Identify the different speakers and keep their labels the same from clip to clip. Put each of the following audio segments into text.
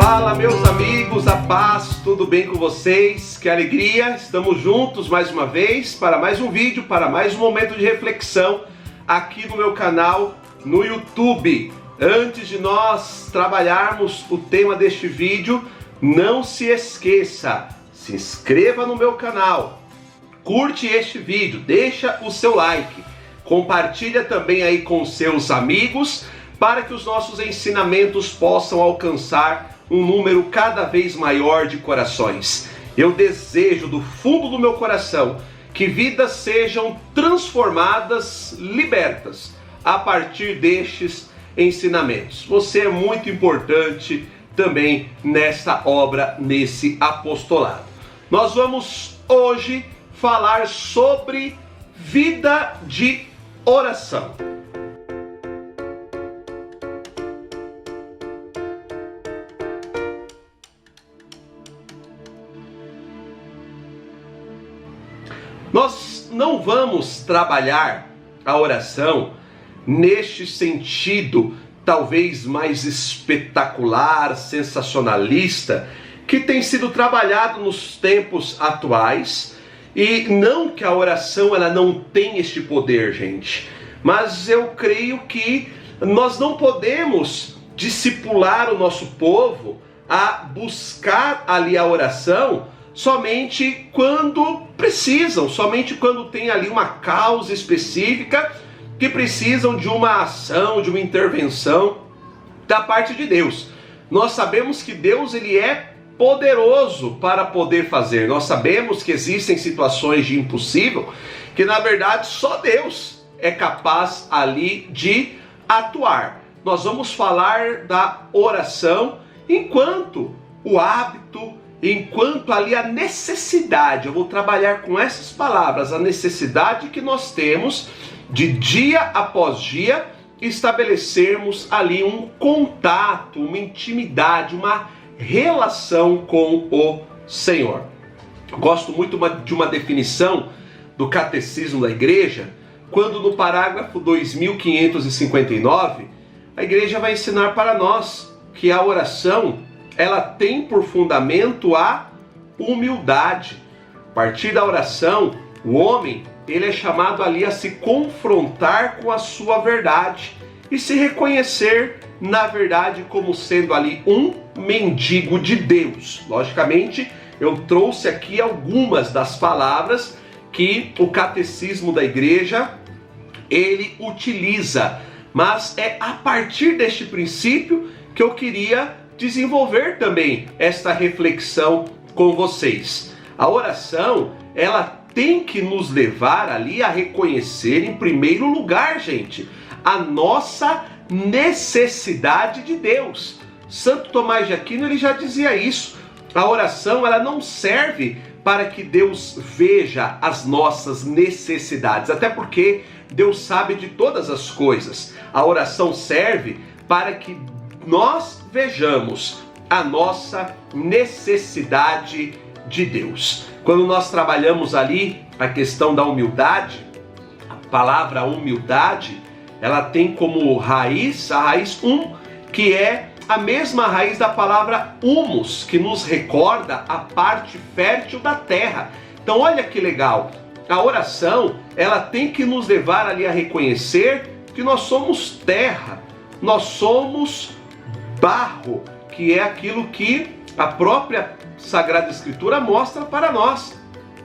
Speaker 1: Fala, meus amigos, a paz, tudo bem com vocês? Que alegria, estamos juntos mais uma vez para mais um vídeo, para mais um momento de reflexão aqui no meu canal no YouTube. Antes de nós trabalharmos o tema deste vídeo, não se esqueça, se inscreva no meu canal, curte este vídeo, deixa o seu like, compartilha também aí com seus amigos para que os nossos ensinamentos possam alcançar um número cada vez maior de corações. Eu desejo do fundo do meu coração que vidas sejam transformadas, libertas a partir destes ensinamentos. Você é muito importante também nesta obra, nesse apostolado. Nós vamos hoje falar sobre vida de oração. Nós não vamos trabalhar a oração neste sentido talvez mais espetacular, sensacionalista, que tem sido trabalhado nos tempos atuais. E não que a oração ela não tem este poder, gente, mas eu creio que nós não podemos discipular o nosso povo a buscar ali a oração somente quando precisam, somente quando tem ali uma causa específica que precisam de uma ação, de uma intervenção da parte de Deus. Nós sabemos que Deus ele é poderoso para poder fazer. Nós sabemos que existem situações de impossível que na verdade só Deus é capaz ali de atuar. Nós vamos falar da oração enquanto o hábito, enquanto ali a necessidade, eu vou trabalhar com essas palavras, a necessidade que nós temos de dia após dia estabelecermos ali um contato, uma intimidade, uma relação com o Senhor. Eu gosto muito de uma definição do Catecismo da Igreja, quando no parágrafo 2559, a Igreja vai ensinar para nós que a oração ela tem por fundamento a humildade. A partir da oração, o homem ele é chamado ali a se confrontar com a sua verdade e se reconhecer na verdade como sendo ali um mendigo de Deus. Logicamente, eu trouxe aqui algumas das palavras que o Catecismo da Igreja ele utiliza, mas é a partir deste princípio que eu queria desenvolver também esta reflexão com vocês. A oração, ela tem que nos levar ali a reconhecer em primeiro lugar, gente, a nossa necessidade de Deus. Santo Tomás de Aquino ele já dizia isso. A oração ela não serve para que Deus veja as nossas necessidades, até porque Deus sabe de todas as coisas. A oração serve para que nós vejamos a nossa necessidade de Deus. Quando nós trabalhamos ali a questão da humildade, a palavra humildade, ela tem como raiz, a raiz que é a mesma raiz da palavra humus, que nos recorda a parte fértil da terra. Então olha que legal, a oração, ela tem que nos levar ali a reconhecer que nós somos terra, nós somos barro, que é aquilo que a própria Sagrada Escritura mostra para nós.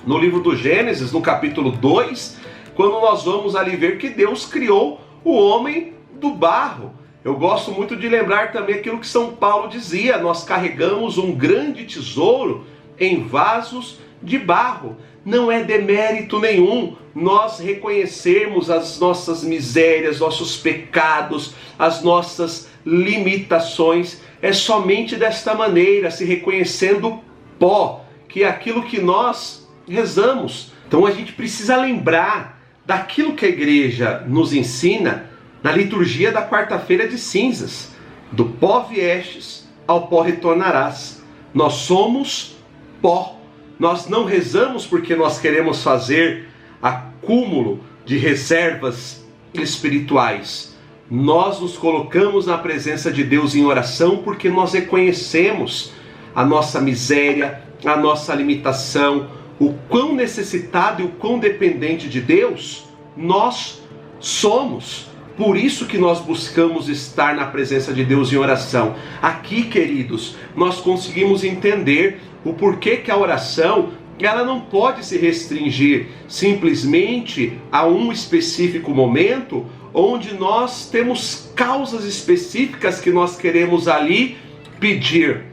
Speaker 1: No livro do Gênesis, no capítulo 2, quando nós vamos ali ver que Deus criou o homem do barro. Eu gosto muito de lembrar também aquilo que São Paulo dizia: nós carregamos um grande tesouro em vasos de barro. Não é demérito nenhum nós reconhecermos as nossas misérias, nossos pecados, as nossas limitações. É somente desta maneira, se reconhecendo pó, que é aquilo que nós rezamos. Então a gente precisa lembrar daquilo que a igreja nos ensina na liturgia da quarta-feira de cinzas: do pó viestes, ao pó retornarás. Nós somos pó. Nós não rezamos porque nós queremos fazer acúmulo de reservas espirituais. Nós nos colocamos na presença de Deus em oração porque nós reconhecemos a nossa miséria, a nossa limitação, o quão necessitado e o quão dependente de Deus nós somos. Por isso que nós buscamos estar na presença de Deus em oração. Aqui, queridos, nós conseguimos entender o porquê que a oração ela não pode se restringir simplesmente a um específico momento onde nós temos causas específicas que nós queremos ali pedir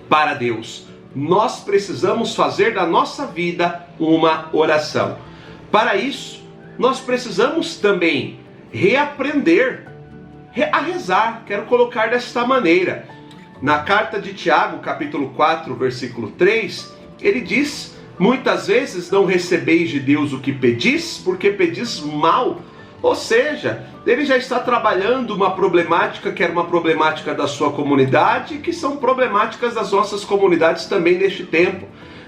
Speaker 1: para Deus. Nós precisamos fazer da nossa vida uma oração. Para isso, nós precisamos também reaprender a rezar. Quero colocar desta maneira. Na carta de Tiago, capítulo 4, versículo 3, ele diz: muitas vezes não recebeis de Deus o que pedis, porque pedis mal. Ou seja, ele já está trabalhando uma problemática que era uma problemática da sua comunidade, que são problemáticas das nossas comunidades também neste tempo.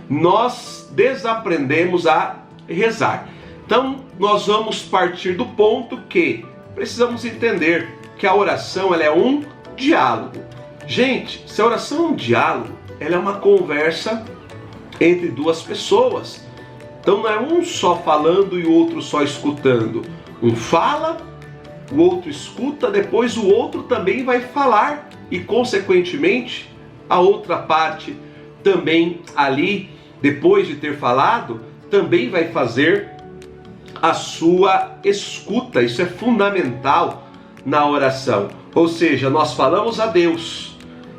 Speaker 1: Nós desaprendemos a rezar. Então, nós vamos partir do ponto que precisamos entender que a oração ela é um diálogo. Gente, se a oração é um diálogo, ela é uma conversa entre duas pessoas. Então não é um só falando e o outro só escutando. Um fala, o outro escuta, depois o outro também vai falar e, consequentemente, a outra parte também ali, depois de ter falado, também vai fazer a sua escuta. Isso é fundamental na oração. Ou seja, nós falamos a Deus,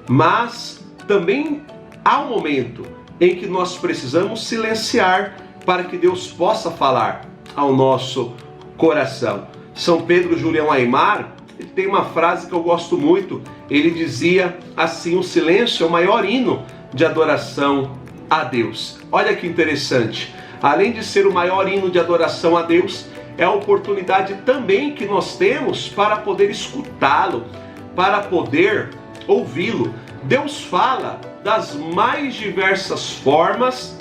Speaker 1: mas também há um momento em que nós precisamos silenciar para que Deus possa falar ao nosso coração. São Pedro Julião Aimar, ele tem uma frase que eu gosto muito. Ele dizia assim: o silêncio é o maior hino de adoração a Deus. Olha que interessante. Além de ser o maior hino de adoração a Deus, é a oportunidade também que nós temos para poder escutá-lo, para poder ouvi-lo. Deus fala das mais diversas formas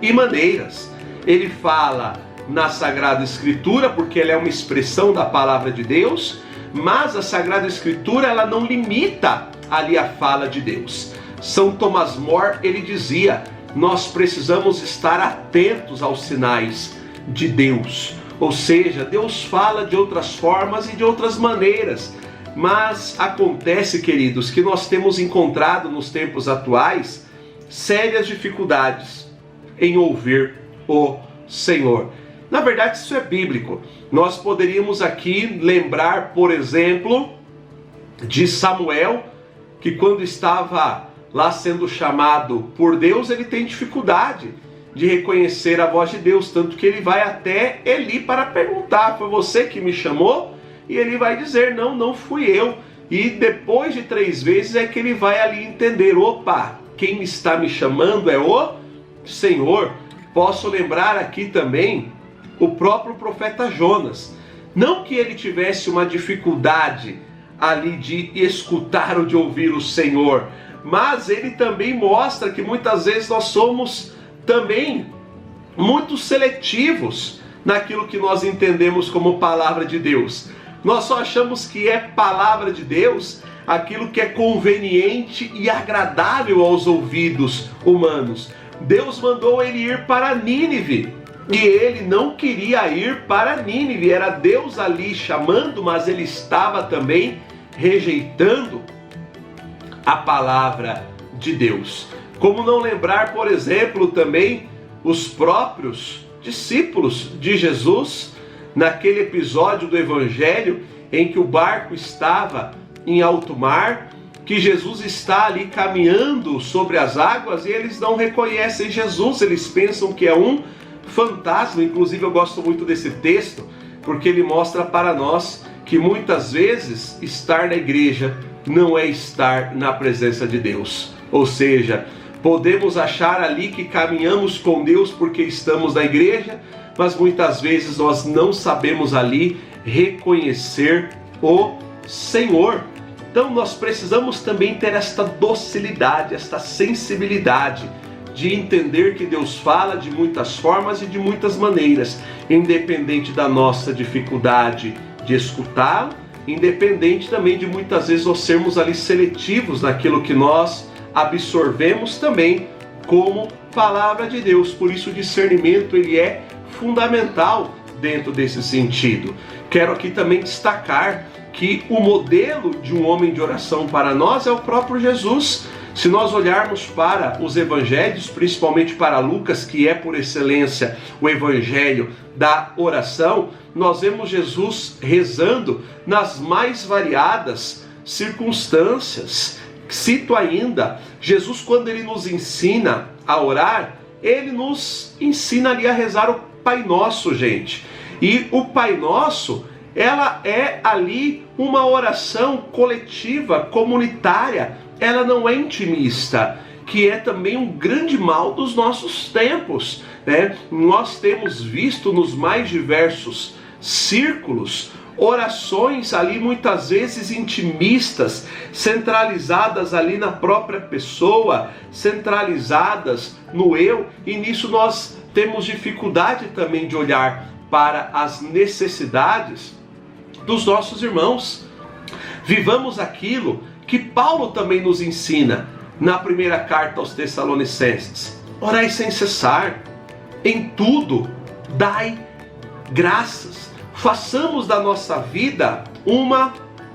Speaker 1: e maneiras. Ele fala na Sagrada Escritura, porque ela é uma expressão da palavra de Deus, mas a Sagrada Escritura ela não limita ali a fala de Deus. São Tomás More, ele dizia: nós precisamos estar atentos aos sinais de Deus. Ou seja, Deus fala de outras formas e de outras maneiras. Mas acontece, queridos, que nós temos encontrado nos tempos atuais sérias dificuldades em ouvir o Senhor. Na verdade, isso é bíblico. Nós poderíamos aqui lembrar, por exemplo, de Samuel, que quando estava lá sendo chamado por Deus, ele tem dificuldade de reconhecer a voz de Deus, tanto que ele vai até Eli para perguntar: foi você que me chamou? E ele vai dizer: não, não fui eu. E depois de 3 vezes é que ele vai ali entender: opa, quem está me chamando é o Senhor. Posso lembrar aqui também o próprio profeta Jonas. Não que ele tivesse uma dificuldade ali de escutar ou de ouvir o Senhor, mas ele também mostra que muitas vezes nós somos também muito seletivos naquilo que nós entendemos como palavra de Deus. Nós só achamos que é palavra de Deus aquilo que é conveniente e agradável aos ouvidos humanos. Deus mandou ele ir para Nínive e ele não queria ir para Nínive. Era Deus ali chamando, mas ele estava também rejeitando a palavra de Deus. Como não lembrar, por exemplo, também os próprios discípulos de Jesus, naquele episódio do Evangelho em que o barco estava em alto mar, que Jesus está ali caminhando sobre as águas e eles não reconhecem Jesus, eles pensam que é um fantasma. Inclusive eu gosto muito desse texto, porque ele mostra para nós que muitas vezes estar na igreja não é estar na presença de Deus. Ou seja, podemos achar ali que caminhamos com Deus porque estamos na igreja, mas muitas vezes nós não sabemos ali reconhecer o Senhor. Então nós precisamos também ter esta docilidade, esta sensibilidade de entender que Deus fala de muitas formas e de muitas maneiras, independente da nossa dificuldade de escutá-lo, independente também de muitas vezes nós sermos ali seletivos naquilo que nós absorvemos também como palavra de Deus. Por isso o discernimento ele é fundamental dentro desse sentido. Quero aqui também destacar que o modelo de um homem de oração para nós é o próprio Jesus. Se nós olharmos para os evangelhos, principalmente para Lucas, que é por excelência o evangelho da oração, nós vemos Jesus rezando nas mais variadas circunstâncias. Cito ainda, Jesus, quando ele nos ensina a orar, ele nos ensina ali a rezar o Pai Nosso, gente. E o Pai Nosso, ela é ali uma oração coletiva, comunitária, ela não é intimista, que é também um grande mal dos nossos tempos, né? Nós temos visto nos mais diversos círculos orações ali muitas vezes intimistas, centralizadas ali na própria pessoa, centralizadas no eu, e nisso nós temos dificuldade também de olhar para as necessidades dos nossos irmãos. Vivamos aquilo que Paulo também nos ensina na primeira carta aos Tessalonicenses: orai sem cessar, em tudo dai graças. Façamos da nossa vida uma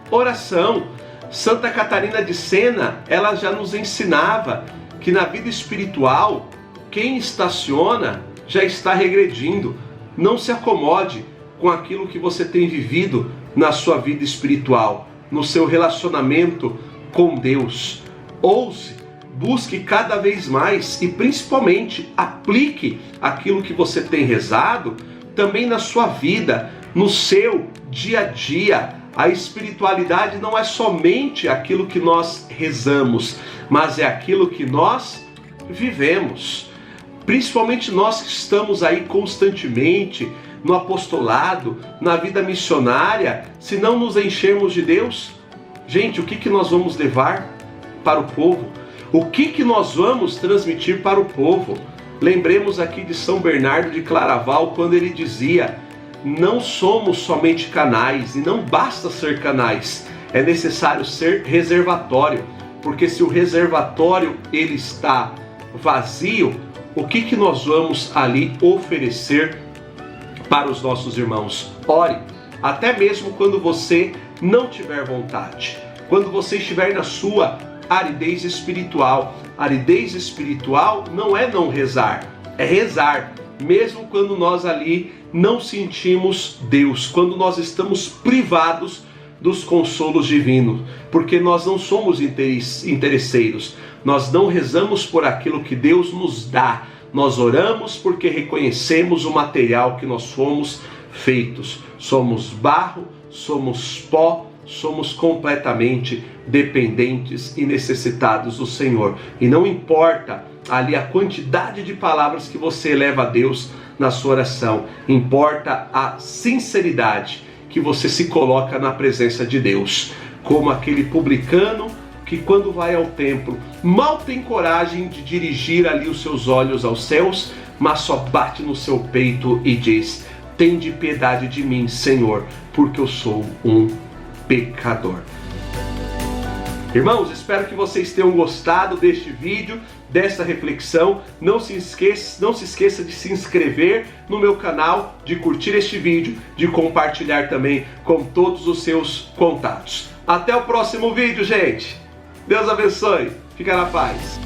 Speaker 1: oração. Santa Catarina de Sena, ela já nos ensinava que na vida espiritual, quem estaciona já está regredindo. Não se acomode com aquilo que você tem vivido na sua vida espiritual, no seu relacionamento com Deus. Ouse, busque cada vez mais e principalmente aplique aquilo que você tem rezado também na sua vida, no seu dia a dia. A espiritualidade não é somente aquilo que nós rezamos, mas é aquilo que nós vivemos. Principalmente nós que estamos aí constantemente no apostolado, na vida missionária, se não nos enchermos de Deus, gente, o que nós vamos levar para o povo? O que nós vamos transmitir para o povo? Lembremos aqui de São Bernardo de Claraval, quando ele dizia: não somos somente canais, e não basta ser canais, é necessário ser reservatório, porque se o reservatório ele está vazio, o que nós vamos ali oferecer para os nossos irmãos? Ore, até mesmo quando você não tiver vontade, quando você estiver na sua aridez espiritual. Aridez espiritual não é não rezar, é rezar, mesmo quando nós ali não sentimos Deus, quando nós estamos privados dos consolos divinos, porque nós não somos interesseiros, nós não rezamos por aquilo que Deus nos dá, nós oramos porque reconhecemos o material que nós fomos feitos. Somos barro, somos pó, somos completamente dependentes e necessitados do Senhor. E não importa ali a quantidade de palavras que você eleva a Deus na sua oração, importa a sinceridade que você se coloca na presença de Deus, como aquele publicano que quando vai ao templo mal tem coragem de dirigir ali os seus olhos aos céus, mas só bate no seu peito e diz: tende piedade de mim, Senhor, porque eu sou um pecador. Irmãos, espero que vocês tenham gostado deste vídeo, desta reflexão. Não se esqueça de se inscrever no meu canal, de curtir este vídeo, de compartilhar também com todos os seus contatos. Até o próximo vídeo, gente. Deus abençoe. Fica na paz.